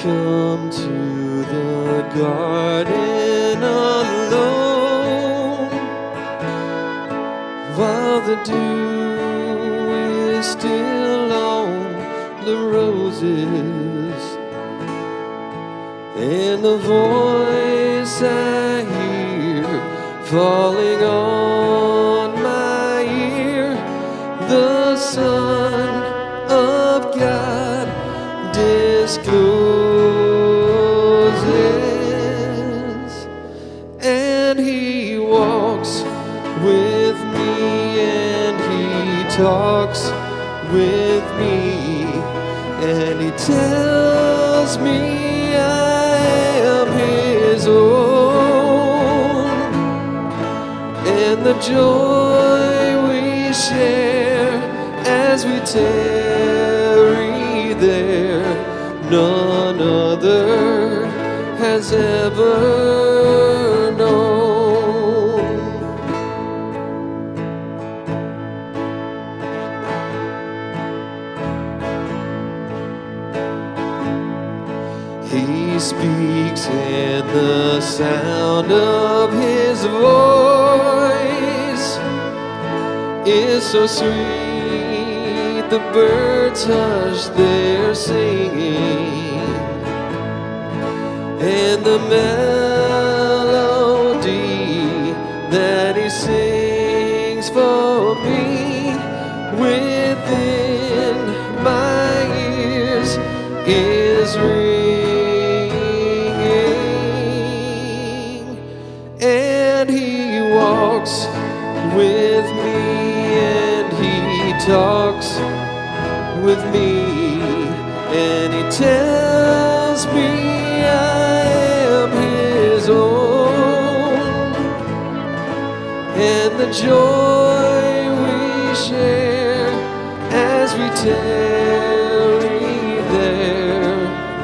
come to the garden alone while the dew is still on the roses, and the voice I hear falling on my ear, the Son of God discloses, and He walks with me, and He talks with me, and He tells me I am His own, and the joy we share as we tarry there, none other has ever known. He speaks, and the sound of His voice is so sweet, the birds hush their singing, and the melody that He sings for me within my ears is ringing, and He walks with me, and He talks with me, and He tells me I am His own, and the joy we share as we tarry there,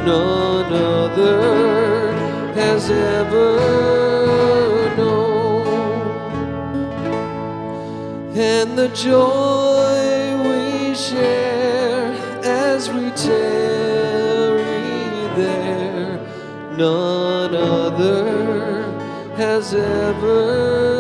none other has ever known, and the joy we share as we tarry there, none other has ever